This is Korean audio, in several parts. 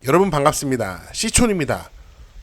여러분 반갑습니다. 시촌입니다.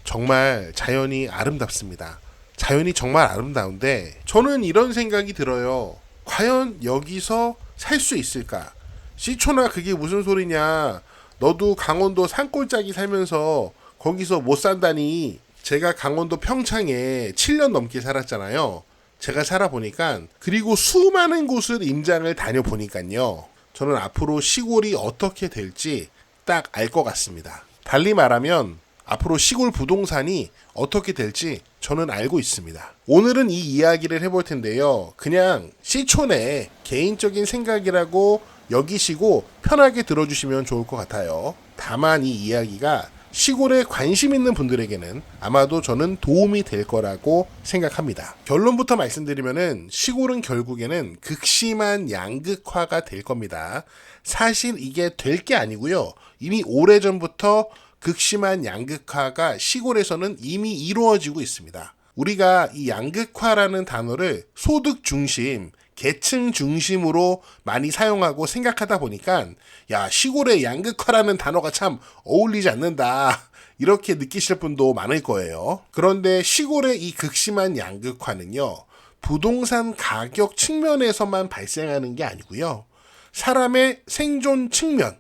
정말 자연이 아름답습니다. 자연이 정말 아름다운데 저는 이런 생각이 들어요. 과연 여기서 살 수 있을까? 시촌아, 그게 무슨 소리냐? 너도 강원도 산골짜기 살면서 거기서 못 산다니. 제가 강원도 평창에 7년 넘게 살았잖아요. 제가 살아보니까, 그리고 수많은 곳을 임장을 다녀보니까요, 저는 앞으로 시골이 어떻게 될지 딱 알 것 같습니다. 달리 말하면 앞으로 시골 부동산이 어떻게 될지 저는 알고 있습니다. 오늘은 이 이야기를 해볼 텐데요. 그냥 시촌의 개인적인 생각이라고 여기시고 편하게 들어주시면 좋을 것 같아요. 다만 이 이야기가 시골에 관심 있는 분들에게는 아마도 저는 도움이 될 거라고 생각합니다. 결론부터 말씀드리면은 시골은 결국에는 극심한 양극화가 될 겁니다. 사실 이게 될 게 아니고요. 이미 오래전부터 극심한 양극화가 시골에서는 이미 이루어지고 있습니다. 우리가 이 양극화라는 단어를 소득 중심, 계층 중심으로 많이 사용하고 생각하다 보니까, 야, 시골에 양극화라는 단어가 참 어울리지 않는다, 이렇게 느끼실 분도 많을 거예요. 그런데 시골의 이 극심한 양극화는요, 부동산 가격 측면에서만 발생하는 게 아니고요, 사람의 생존 측면,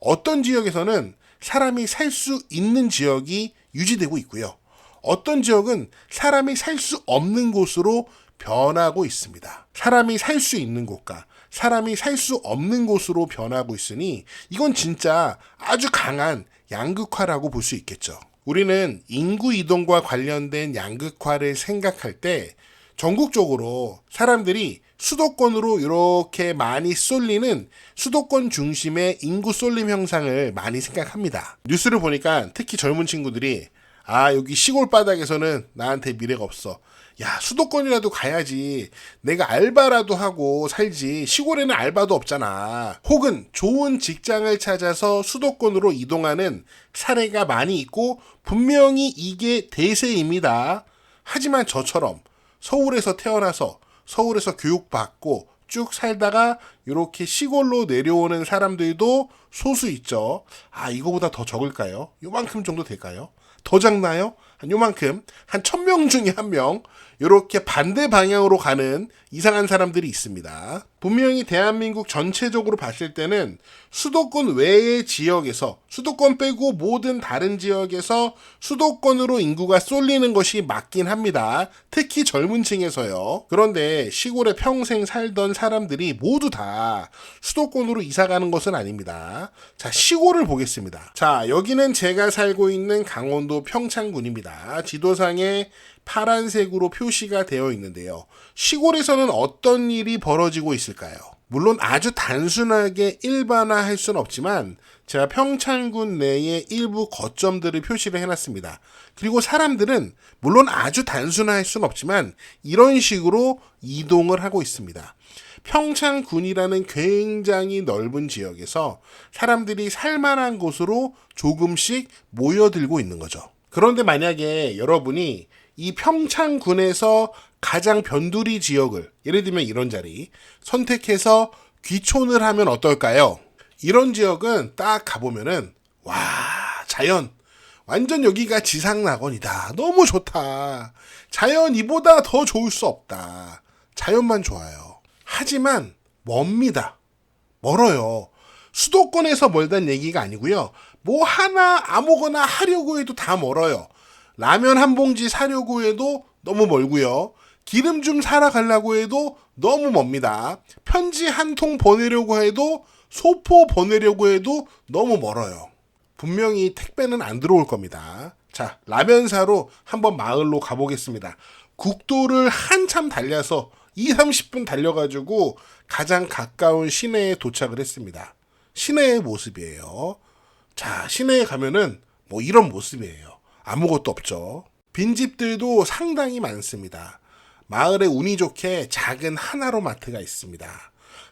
어떤 지역에서는 사람이 살 수 있는 지역이 유지되고 있고요, 어떤 지역은 사람이 살 수 없는 곳으로 변하고 있습니다. 사람이 살 수 있는 곳과 사람이 살 수 없는 곳으로 변하고 있으니 이건 진짜 아주 강한 양극화라고 볼 수 있겠죠. 우리는 인구 이동과 관련된 양극화를 생각할 때 전국적으로 사람들이 수도권으로 이렇게 많이 쏠리는 수도권 중심의 인구 쏠림 현상을 많이 생각합니다. 뉴스를 보니까 특히 젊은 친구들이, 아, 여기 시골 바닥에서는 나한테 미래가 없어. 야, 수도권이라도 가야지. 내가 알바라도 하고 살지. 시골에는 알바도 없잖아. 혹은 좋은 직장을 찾아서 수도권으로 이동하는 사례가 많이 있고 분명히 이게 대세입니다. 하지만 저처럼 서울에서 태어나서 서울에서 교육받고 쭉 살다가 이렇게 시골로 내려오는 사람들도 소수 있죠. 아, 이거보다 더 적을까요? 요만큼 정도 될까요? 더 작나요? 한 요만큼, 한 1000명 중에 1명, 이렇게 반대 방향으로 가는 이상한 사람들이 있습니다. 분명히 대한민국 전체적으로 봤을 때는 수도권 외의 지역에서, 수도권 빼고 모든 다른 지역에서 수도권으로 인구가 쏠리는 것이 맞긴 합니다. 특히 젊은 층에서요. 그런데 시골에 평생 살던 사람들이 모두 다 수도권으로 이사가는 것은 아닙니다. 자, 시골을 보겠습니다. 자, 여기는 제가 살고 있는 강원도 평창군입니다. 지도상에 파란색으로 표시가 되어 있는데요. 시골에서는 어떤 일이 벌어지고 있을까요? 물론 아주 단순하게 일반화할 수는 없지만 제가 평창군 내의 일부 거점들을 표시를 해놨습니다. 그리고 사람들은 물론 아주 단순화할 수는 없지만 이런 식으로 이동을 하고 있습니다. 평창군이라는 굉장히 넓은 지역에서 사람들이 살만한 곳으로 조금씩 모여들고 있는 거죠. 그런데 만약에 여러분이 이 평창군에서 가장 변두리 지역을, 예를 들면 이런 자리 선택해서 귀촌을 하면 어떨까요? 이런 지역은 딱 가보면은, 와, 자연 완전 여기가 지상낙원이다, 너무 좋다, 자연 이보다 더 좋을 수 없다, 자연만 좋아요. 하지만 멉니다. 멀어요. 수도권에서 멀다는 얘기가 아니고요, 뭐 하나 아무거나 하려고 해도 다 멀어요. 라면 한 봉지 사려고 해도 너무 멀고요, 기름 좀 사러 가려고 해도 너무 멉니다. 편지 한 통 보내려고 해도, 소포 보내려고 해도 너무 멀어요. 분명히 택배는 안 들어올 겁니다. 자, 라면 사러 한번 마을로 가보겠습니다. 국도를 한참 달려서 20-30분 달려가지고 가장 가까운 시내에 도착을 했습니다. 시내의 모습이에요. 자, 시내에 가면은 뭐 이런 모습이에요. 아무것도 없죠. 빈집들도 상당히 많습니다. 마을에 운이 좋게 작은 하나로마트가 있습니다.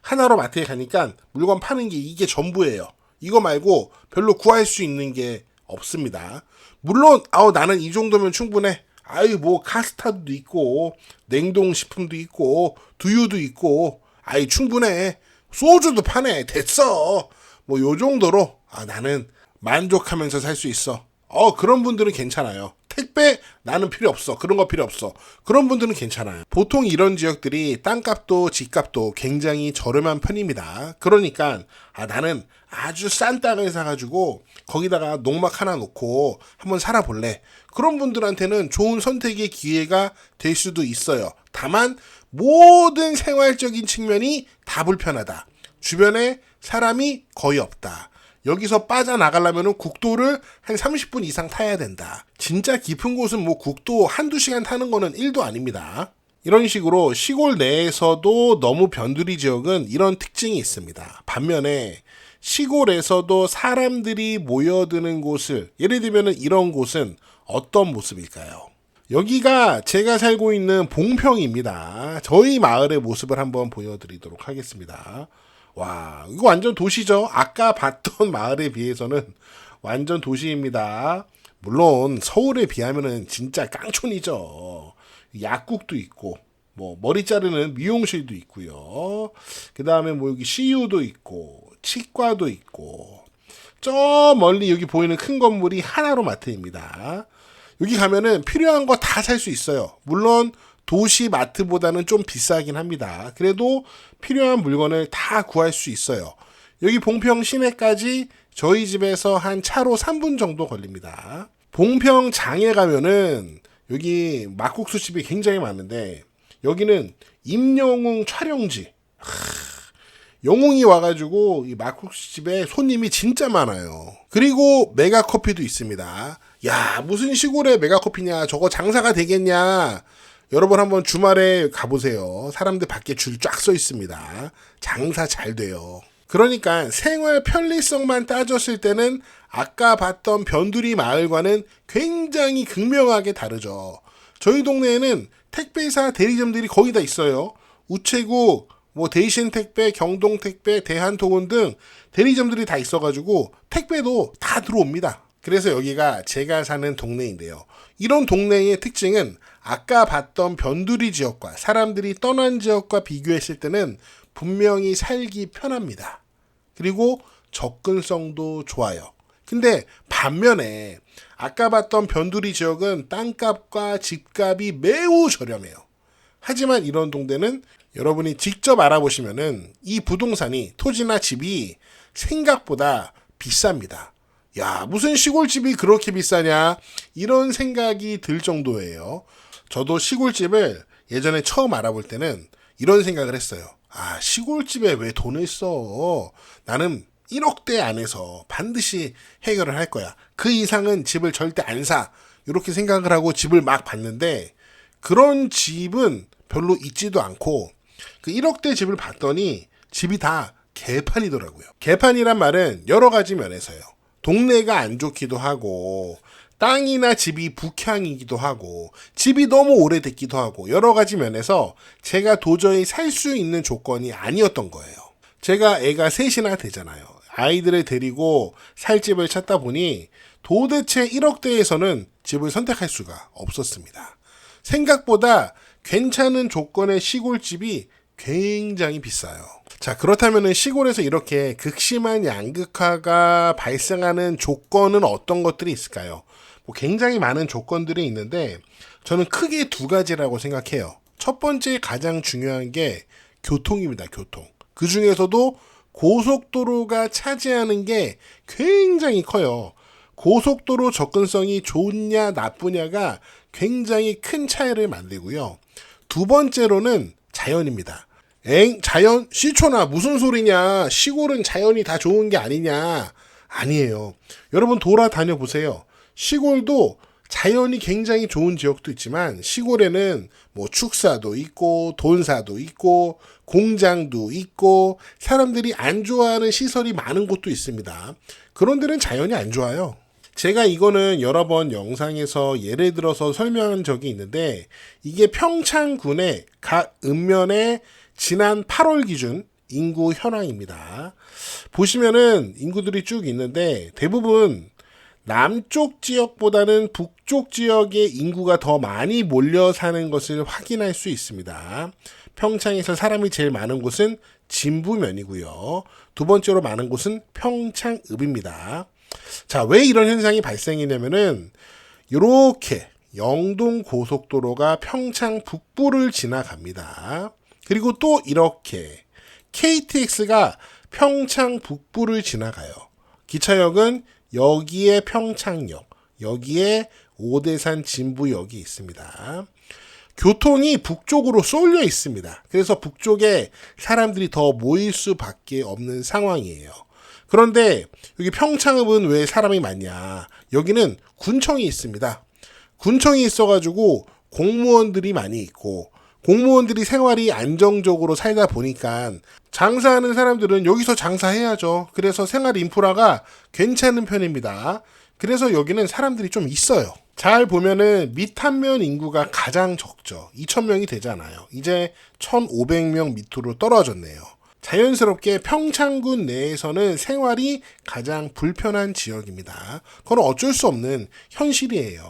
하나로마트에 가니까 물건 파는 게 이게 전부예요. 이거 말고 별로 구할 수 있는 게 없습니다. 물론 나는 이 정도면 충분해. 아유, 뭐 카스타드도 있고 냉동식품도 있고 두유도 있고, 아이 충분해. 소주도 파네. 됐어. 뭐 요 정도로 나는 만족하면서 살 수 있어. 그런 분들은 괜찮아요. 택배 나는 필요 없어. 그런 거 필요 없어. 그런 분들은 괜찮아요. 보통 이런 지역들이 땅값도 집값도 굉장히 저렴한 편입니다. 그러니까 나는 아주 싼 땅을 사가지고 거기다가 농막 하나 놓고 한번 살아볼래. 그런 분들한테는 좋은 선택의 기회가 될 수도 있어요. 다만 모든 생활적인 측면이 다 불편하다. 주변에 사람이 거의 없다. 여기서 빠져나가려면 국도를 한 30분 이상 타야 된다. 진짜 깊은 곳은 뭐 국도 한두 시간 타는 거는 1도 아닙니다. 이런 식으로 시골 내에서도 너무 변두리 지역은 이런 특징이 있습니다. 반면에 시골에서도 사람들이 모여드는 곳을, 예를 들면 이런 곳은 어떤 모습일까요? 여기가 제가 살고 있는 봉평입니다. 저희 마을의 모습을 한번 보여드리도록 하겠습니다. 와, 이거 완전 도시죠? 아까 봤던 마을에 비해서는 완전 도시입니다. 물론 서울에 비하면은 진짜 깡촌이죠. 약국도 있고, 뭐 머리 자르는 미용실도 있고요. 그 다음에 뭐 여기 CU도 있고, 치과도 있고, 저 멀리 여기 보이는 큰 건물이 하나로 마트입니다. 여기 가면은 필요한 거 다 살 수 있어요. 물론 도시 마트보다는 좀 비싸긴 합니다. 그래도 필요한 물건을 다 구할 수 있어요. 여기 봉평 시내까지 저희 집에서 한 차로 3분 정도 걸립니다. 봉평 장에 가면은 여기 막국수집이 굉장히 많은데 여기는 임영웅 촬영지. 영웅이 와가지고 이 막국수집에 손님이 진짜 많아요. 그리고 메가커피도 있습니다. 야, 무슨 시골에 메가커피냐, 저거 장사가 되겠냐. 여러분 한번 주말에 가보세요. 사람들 밖에 줄 쫙 서 있습니다. 장사 잘 돼요. 그러니까 생활 편리성만 따졌을 때는 아까 봤던 변두리 마을과는 굉장히 극명하게 다르죠. 저희 동네에는 택배사 대리점들이 거의 다 있어요. 우체국, 뭐 대신택배, 경동택배, 대한통운 등 대리점들이 다 있어가지고 택배도 다 들어옵니다. 그래서 여기가 제가 사는 동네인데요. 이런 동네의 특징은 아까 봤던 변두리 지역과 사람들이 떠난 지역과 비교했을 때는 분명히 살기 편합니다. 그리고 접근성도 좋아요. 근데 반면에 아까 봤던 변두리 지역은 땅값과 집값이 매우 저렴해요. 하지만 이런 동네는 여러분이 직접 알아보시면은 이 부동산이, 토지나 집이 생각보다 비쌉니다. 야, 무슨 시골집이 그렇게 비싸냐? 이런 생각이 들 정도예요. 저도 시골집을 예전에 처음 알아볼 때는 이런 생각을 했어요. 시골집에 왜 돈을 써? 나는 1억대 안에서 반드시 해결을 할 거야. 그 이상은 집을 절대 안 사. 이렇게 생각을 하고 집을 막 봤는데 그런 집은 별로 있지도 않고 그 1억대 집을 봤더니 집이 다 개판이더라고요. 개판이란 말은 여러 가지 면에서요. 동네가 안 좋기도 하고 땅이나 집이 북향이기도 하고 집이 너무 오래됐기도 하고 여러 가지 면에서 제가 도저히 살 수 있는 조건이 아니었던 거예요. 제가 애가 셋이나 되잖아요. 아이들을 데리고 살 집을 찾다 보니 도대체 1억대에서는 집을 선택할 수가 없었습니다. 생각보다 괜찮은 조건의 시골집이 굉장히 비싸요. 자, 그렇다면 시골에서 이렇게 극심한 양극화가 발생하는 조건은 어떤 것들이 있을까요? 굉장히 많은 조건들이 있는데 저는 크게 두 가지라고 생각해요. 첫 번째 가장 중요한 게 교통입니다. 교통. 그 중에서도 고속도로가 차지하는 게 굉장히 커요. 고속도로 접근성이 좋냐 나쁘냐가 굉장히 큰 차이를 만들고요. 두 번째로는 자연입니다. 자연? 시초나 무슨 소리냐? 시골은 자연이 다 좋은 게 아니냐? 아니에요. 여러분 돌아다녀 보세요. 시골도 자연이 굉장히 좋은 지역도 있지만 시골에는 뭐 축사도 있고 돈사도 있고 공장도 있고 사람들이 안 좋아하는 시설이 많은 곳도 있습니다. 그런 데는 자연이 안 좋아요. 제가 이거는 여러 번 영상에서 예를 들어서 설명한 적이 있는데 이게 평창군의 각 읍면의 지난 8월 기준 인구 현황입니다. 보시면은 인구들이 쭉 있는데 대부분 남쪽 지역보다는 북쪽 지역의 인구가 더 많이 몰려 사는 것을 확인할 수 있습니다. 평창에서 사람이 제일 많은 곳은 진부면이고요. 두 번째로 많은 곳은 평창읍입니다. 자, 왜 이런 현상이 발생이냐면은 이렇게 영동 고속도로가 평창 북부를 지나갑니다. 그리고 또 이렇게 KTX가 평창 북부를 지나가요. 기차역은 여기에 평창역, 여기에 오대산 진부역이 있습니다. 교통이 북쪽으로 쏠려 있습니다. 그래서 북쪽에 사람들이 더 모일 수밖에 없는 상황이에요. 그런데 여기 평창읍은 왜 사람이 많냐? 여기는 군청이 있습니다. 군청이 있어가지고 공무원들이 많이 있고, 공무원들이 생활이 안정적으로 살다 보니까 장사하는 사람들은 여기서 장사해야죠. 그래서 생활 인프라가 괜찮은 편입니다. 그래서 여기는 사람들이 좀 있어요. 잘 보면은 밑한면 인구가 가장 적죠. 2,000명이 되잖아요. 이제 1,500명 밑으로 떨어졌네요. 자연스럽게 평창군 내에서는 생활이 가장 불편한 지역입니다. 그건 어쩔 수 없는 현실이에요.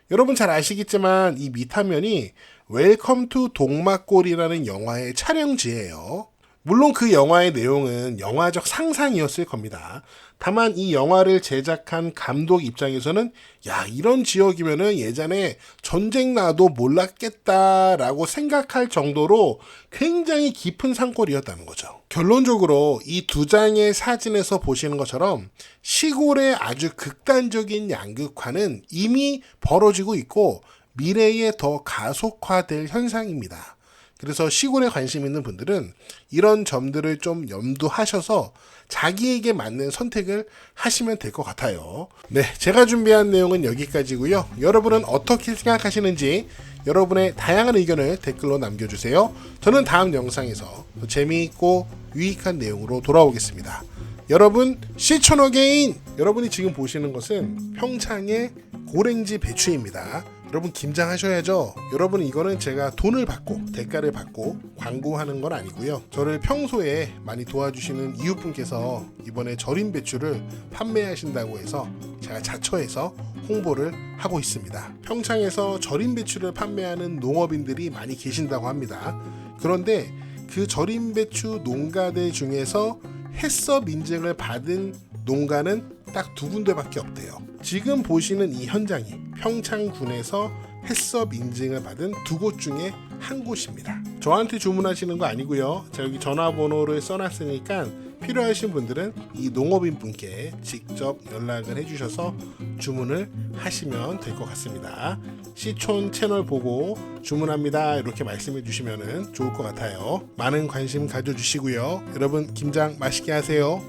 여러분 잘 아시겠지만 이 밑한면이 웰컴 투 동막골이라는 영화의 촬영지예요. 물론 그 영화의 내용은 영화적 상상이었을 겁니다. 다만 이 영화를 제작한 감독 입장에서는 야, 이런 지역이면은 예전에 전쟁 나도 몰랐겠다라고 생각할 정도로 굉장히 깊은 산골이었다는 거죠. 결론적으로 이 두 장의 사진에서 보시는 것처럼 시골의 아주 극단적인 양극화는 이미 벌어지고 있고 미래에 더 가속화될 현상입니다. 그래서 시골에 관심 있는 분들은 이런 점들을 좀 염두하셔서 자기에게 맞는 선택을 하시면 될 것 같아요. 네, 제가 준비한 내용은 여기까지고요. 여러분은 어떻게 생각하시는지 여러분의 다양한 의견을 댓글로 남겨주세요. 저는 다음 영상에서 더 재미있고 유익한 내용으로 돌아오겠습니다. 여러분, 시촌어게인! 여러분이 지금 보시는 것은 평창의 고랭지 배추입니다. 여러분 김장하셔야죠. 여러분 이거는 제가 돈을 받고 대가를 받고 광고하는 건 아니고요. 저를 평소에 많이 도와주시는 이웃분께서 이번에 절임 배추를 판매하신다고 해서 제가 자처해서 홍보를 하고 있습니다. 평창에서 절임 배추를 판매하는 농업인들이 많이 계신다고 합니다. 그런데 그 절임 배추 농가들 중에서 햇섭 인증을 받은 농가는 딱 두 군데밖에 없대요. 지금 보시는 이 현장이 평창군에서 햇섭 인증을 받은 두 곳 중에 한 곳입니다. 저한테 주문하시는 거 아니고요. 제가 여기 전화번호를 써놨으니까 필요하신 분들은 이 농업인 분께 직접 연락을 해주셔서 주문을 하시면 될 것 같습니다. 시촌 채널 보고 주문합니다 이렇게 말씀해 주시면 좋을 것 같아요. 많은 관심 가져주시고요. 여러분 김장 맛있게 하세요.